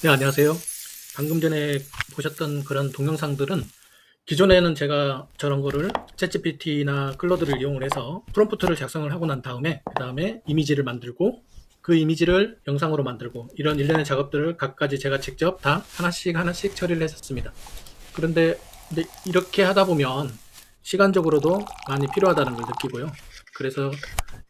네, 안녕하세요. 방금 전에 보셨던 그런 동영상들은 기존에는 제가 저런 거를 챗GPT나 클로드를 이용을 해서 프롬프트를 작성을 하고 난 다음에 그 다음에 이미지를 만들고 그 이미지를 영상으로 만들고 이런 일련의 작업들을 각가지 제가 직접 다 하나씩 하나씩 처리를 했었습니다. 그런데 이렇게 하다 보면 시간적으로도 많이 필요하다는 걸 느끼고요. 그래서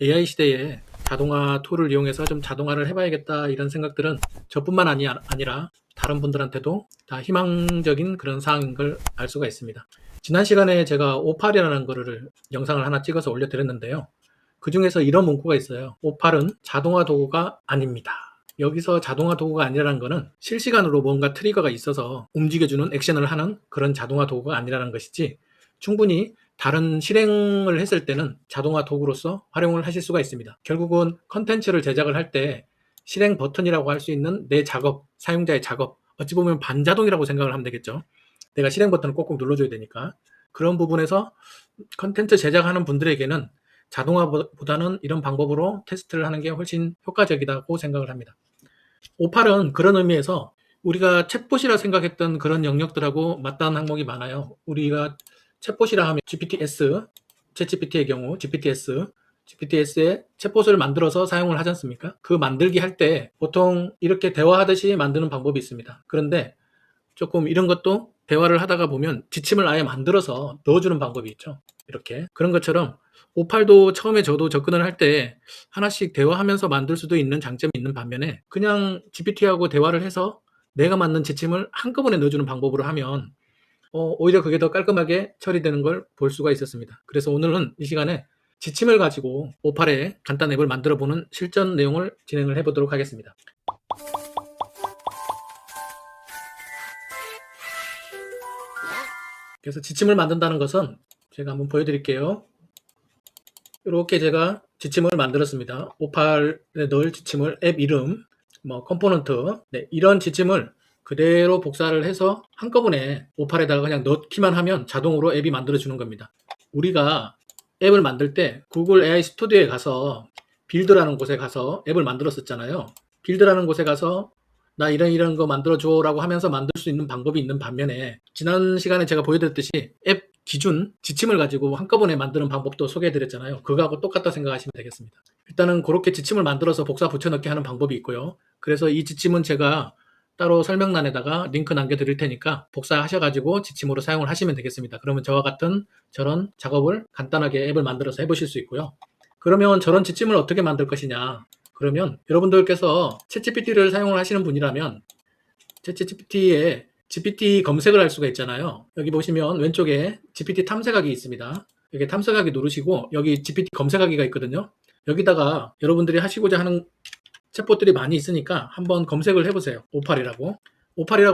AI 시대에 자동화 툴을 이용해서 좀 자동화를 해봐야겠다 이런 생각들은 저뿐만 아니라 다른 분들한테도 다 희망적인 그런 사항인 걸 알 수가 있습니다. 지난 시간에 제가 오팔이라는 거를 영상을 하나 찍어서 올려드렸는데요. 그 중에서 이런 문구가 있어요. 오팔은 자동화 도구가 아닙니다. 여기서 자동화 도구가 아니라는 거는 실시간으로 뭔가 트리거가 있어서 움직여주는 액션을 하는 그런 자동화 도구가 아니라는 것이지, 충분히 다른 실행을 했을 때는 자동화 도구로서 활용을 하실 수가 있습니다. 결국은 컨텐츠를 제작을 할 때 실행 버튼이라고 할 수 있는 내 작업, 사용자의 작업, 어찌 보면 반자동이라고 생각을 하면 되겠죠. 내가 실행 버튼을 꼭꼭 눌러줘야 되니까. 그런 부분에서 컨텐츠 제작하는 분들에게는 자동화보다는 이런 방법으로 테스트를 하는 게 훨씬 효과적이라고 생각을 합니다. 오팔은 그런 의미에서 우리가 챗봇이라 생각했던 그런 영역들하고 맞닿은 항목이 많아요. 우리가 챗봇이라 하면 GPTS, 챗GPT의 경우 GPTS에 챗봇을 만들어서 사용을 하지 않습니까? 그 만들기 할 때 보통 이렇게 대화하듯이 만드는 방법이 있습니다. 그런데 조금 이런 것도 대화를 하다가 보면 지침을 아예 만들어서 넣어주는 방법이 있죠. 이렇게. 그런 것처럼 오팔도 처음에 저도 접근을 할 때 하나씩 대화하면서 만들 수도 있는 장점이 있는 반면에 그냥 GPT하고 대화를 해서 내가 만든 지침을 한꺼번에 넣어주는 방법으로 하면 오히려 그게 더 깔끔하게 처리되는 걸 볼 수가 있었습니다. 그래서 오늘은 이 시간에 지침을 가지고 오팔의 간단 앱을 만들어 보는 실전 내용을 진행을 해보도록 하겠습니다. 그래서 지침을 만든다는 것은 제가 한번 보여드릴게요. 이렇게 제가 지침을 만들었습니다. 오팔에 넣을 지침을 앱 이름, 컴포넌트, 이런 지침을 그대로 복사를 해서 한꺼번에 오팔에다가 그냥 넣기만 하면 자동으로 앱이 만들어주는 겁니다. 우리가 앱을 만들 때 구글 AI 스튜디오에 가서 빌드라는 곳에 가서 앱을 만들었었잖아요. 빌드라는 곳에 가서 나 이런 거 만들어줘 라고 하면서 만들 수 있는 방법이 있는 반면에, 지난 시간에 제가 보여드렸듯이 앱 기준 지침을 가지고 한꺼번에 만드는 방법도 소개해드렸잖아요. 그거하고 똑같다 생각하시면 되겠습니다. 일단은 그렇게 지침을 만들어서 복사 붙여넣기 하는 방법이 있고요. 그래서 이 지침은 제가 따로 설명란에다가 링크 남겨드릴 테니까 복사하셔가지고 지침으로 사용을 하시면 되겠습니다. 그러면 저와 같은 저런 작업을 간단하게 앱을 만들어서 해보실 수 있고요. 그러면 저런 지침을 어떻게 만들 것이냐, 그러면 여러분들께서 챗GPT를 사용을 하시는 분이라면 챗GPT에 GPT 검색을 할 수가 있잖아요. 여기 보시면 왼쪽에 GPT 탐색하기 있습니다. 여기 탐색하기 누르시고 여기 GPT 검색하기가 있거든요. 여기다가 여러분들이 하시고자 하는 챗봇들이 많이 있으니까 한번 검색을 해보세요. 오팔이라고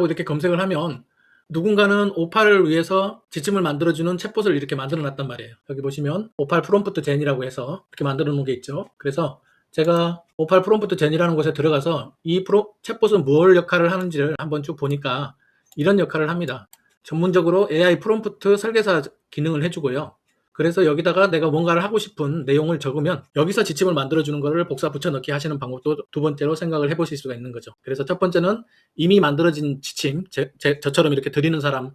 이렇게 검색을 하면 누군가는 오팔을 위해서 지침을 만들어주는 챗봇을 이렇게 만들어 놨단 말이에요. 여기 보시면 오팔 프롬프트 젠이라고 해서 이렇게 만들어 놓은 게 있죠. 그래서 제가 오팔 프롬프트 젠이라는 곳에 들어가서 이 챗봇은 무엇 역할을 하는지를 한번 쭉 보니까 이런 역할을 합니다. 전문적으로 AI 프롬프트 설계사 기능을 해주고요. 그래서 여기다가 내가 뭔가를 하고 싶은 내용을 적으면 여기서 지침을 만들어주는 거를 복사 붙여넣기 하시는 방법도 두 번째로 생각을 해보실 수가 있는 거죠. 그래서 첫 번째는 이미 만들어진 지침, 저처럼 이렇게 드리는 사람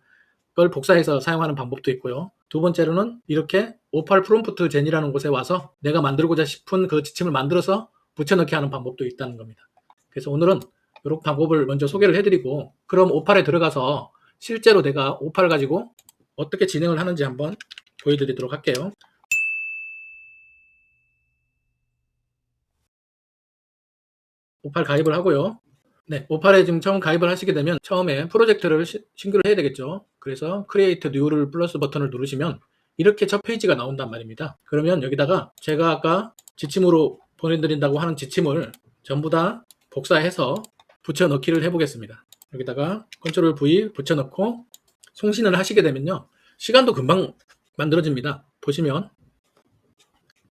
걸 복사해서 사용하는 방법도 있고요. 두 번째로는 이렇게 오팔 프롬프트 젠이라는 곳에 와서 내가 만들고자 싶은 그 지침을 만들어서 붙여넣기 하는 방법도 있다는 겁니다. 그래서 오늘은 이런 방법을 먼저 소개를 해드리고, 그럼 오팔에 들어가서 실제로 내가 오팔 가지고 어떻게 진행을 하는지 한번 보여드리도록 할게요. 오팔 가입을 하고요. 네, 오팔에 지금 처음 가입을 하시게 되면 처음에 프로젝트를 신규를 해야 되겠죠. 그래서 크리에이트 뉴를 플러스 버튼을 누르시면 이렇게 첫 페이지가 나온단 말입니다. 그러면 여기다가 제가 아까 지침으로 보내드린다고 하는 지침을 전부 다 복사해서 붙여넣기를 해보겠습니다. 여기다가 컨트롤 V 붙여넣고 송신을 하시게 되면요, 시간도 금방 만들어집니다. 보시면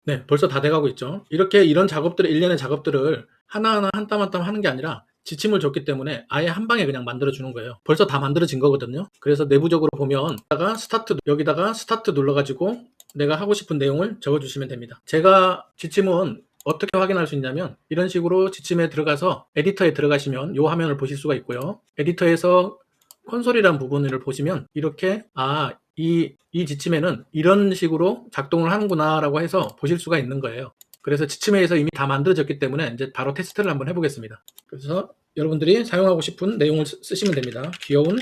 네, 벌써 다 돼가고 있죠. 이렇게 이런 작업들을, 일련의 작업들을 하나하나 한 땀 한 땀 하는 게 아니라 지침을 줬기 때문에 아예 한 방에 그냥 만들어주는 거예요. 벌써 다 만들어진 거거든요. 그래서 내부적으로 보면 여기다가 스타트 눌러가지고 내가 하고 싶은 내용을 적어주시면 됩니다. 제가 지침은 어떻게 확인할 수 있냐면 이런 식으로 지침에 들어가서 에디터에 들어가시면 이 화면을 보실 수가 있고요. 에디터에서 콘솔이라는 부분을 보시면 이렇게 이 지침에는 이런 식으로 작동을 하는구나 라고 해서 보실 수가 있는 거예요. 그래서 지침에서 이미 다 만들어졌기 때문에 이제 바로 테스트를 한번 해보겠습니다. 그래서 여러분들이 사용하고 싶은 내용을 쓰시면 됩니다. 귀여운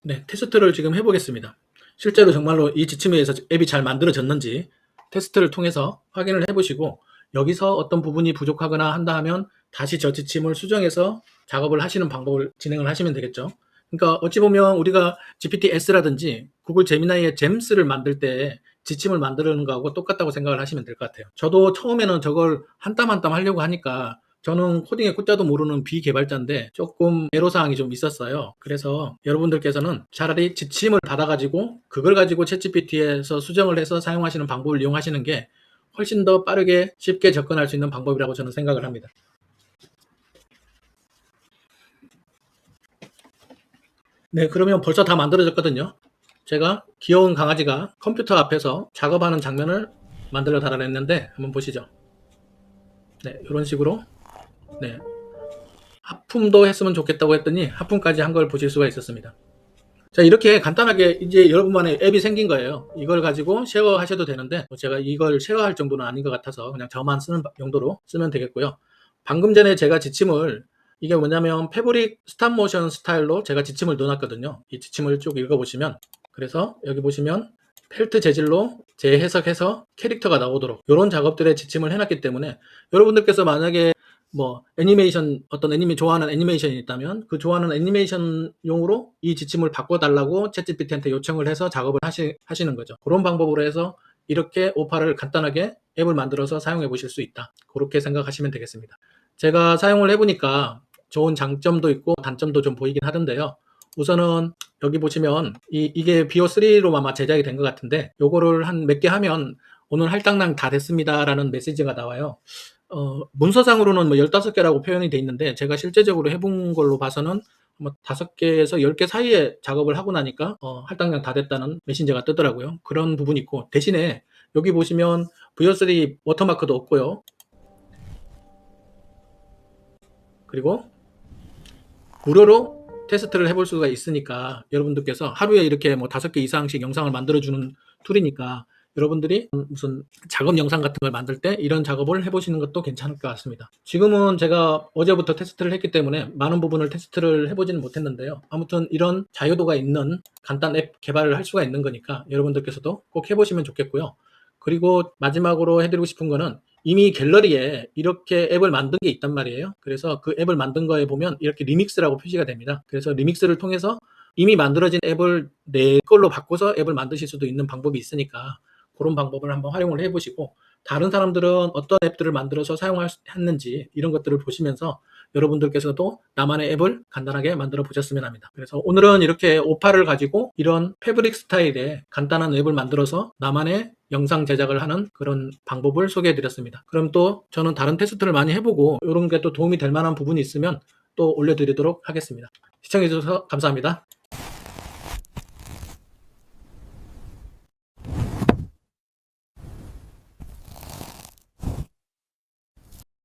네, 테스트를 지금 해보겠습니다. 실제로 정말로 이 지침에 의해서 앱이 잘 만들어졌는지 테스트를 통해서 확인을 해보시고 여기서 어떤 부분이 부족하거나 한다 하면 다시 저 지침을 수정해서 작업을 하시는 방법을 진행을 하시면 되겠죠. 그러니까 어찌 보면 우리가 GPT-S라든지 구글 제미나이의 잼스를 만들 때 지침을 만드는 거하고 똑같다고 생각을 하시면 될 것 같아요. 저도 처음에는 저걸 한 땀 한 땀 하려고 하니까 저는 코딩의 꽃자도 모르는 비개발자인데 조금 애로사항이 좀 있었어요. 그래서 여러분들께서는 차라리 지침을 받아가지고 그걸 가지고 챗GPT에서 수정을 해서 사용하시는 방법을 이용하시는 게 훨씬 더 빠르게 쉽게 접근할 수 있는 방법이라고 저는 생각을 합니다. 네, 그러면 벌써 다 만들어졌거든요. 제가 귀여운 강아지가 컴퓨터 앞에서 작업하는 장면을 만들어 달아냈는데 한번 보시죠. 네, 이런 식으로 네, 하품도 했으면 좋겠다고 했더니 하품까지 한 걸 보실 수가 있었습니다. 자, 이렇게 간단하게 이제 여러분만의 앱이 생긴 거예요. 이걸 가지고 쉐어 하셔도 되는데 제가 이걸 쉐어할 정도는 아닌 것 같아서 그냥 저만 쓰는 용도로 쓰면 되겠고요. 방금 전에 제가 지침을 이게 뭐냐면 패브릭 스탑모션 스타일로 제가 지침을 넣어놨거든요. 이 지침을 쭉 읽어보시면 그래서 여기 보시면 펠트 재질로 재해석해서 캐릭터가 나오도록 이런 작업들의 지침을 해놨기 때문에 여러분들께서 만약에 뭐 애니메이션 좋아하는 애니메이션이 있다면 그 좋아하는 애니메이션용으로 이 지침을 바꿔달라고 챗GPT한테 요청을 해서 작업을 하시는 거죠. 그런 방법으로 해서 이렇게 오파를 간단하게 앱을 만들어서 사용해 보실 수 있다. 그렇게 생각하시면 되겠습니다. 제가 사용을 해보니까 좋은 장점도 있고 단점도 좀 보이긴 하던데요. 우선은 여기 보시면 이게 비오3로 아마 제작이 된 것 같은데 요거를 한 몇 개 하면 오늘 할당량 다 됐습니다 라는 메시지가 나와요. 문서상으로는 뭐 15개라고 표현이 돼 있는데 제가 실제적으로 해본 걸로 봐서는 뭐 5개에서 10개 사이에 작업을 하고 나니까 할당량 다 됐다는 메신저가 뜨더라고요. 그런 부분이 있고 대신에 여기 보시면 VO3 워터마크도 없고요. 그리고 무료로 테스트를 해볼 수가 있으니까 여러분들께서 하루에 이렇게 뭐 5개 이상씩 영상을 만들어주는 툴이니까 여러분들이 무슨 작업 영상 같은 걸 만들 때 이런 작업을 해보시는 것도 괜찮을 것 같습니다. 지금은 제가 어제부터 테스트를 했기 때문에 많은 부분을 테스트를 해보지는 못했는데요. 아무튼 이런 자유도가 있는 간단 앱 개발을 할 수가 있는 거니까 여러분들께서도 꼭 해보시면 좋겠고요. 그리고 마지막으로 해드리고 싶은 거는 이미 갤러리에 이렇게 앱을 만든 게 있단 말이에요. 그래서 그 앱을 만든 거에 보면 이렇게 리믹스라고 표시가 됩니다. 그래서 리믹스를 통해서 이미 만들어진 앱을 내 걸로 바꿔서 앱을 만드실 수도 있는 방법이 있으니까 그런 방법을 한번 활용을 해보시고 다른 사람들은 어떤 앱들을 만들어서 사용했는지 이런 것들을 보시면서 여러분들께서도 나만의 앱을 간단하게 만들어 보셨으면 합니다. 그래서 오늘은 이렇게 오파를 가지고 이런 패브릭 스타일의 간단한 앱을 만들어서 나만의 영상 제작을 하는 그런 방법을 소개해 드렸습니다. 그럼 또 저는 다른 테스트를 많이 해보고 이런 게 또 도움이 될 만한 부분이 있으면 또 올려드리도록 하겠습니다. 시청해 주셔서 감사합니다.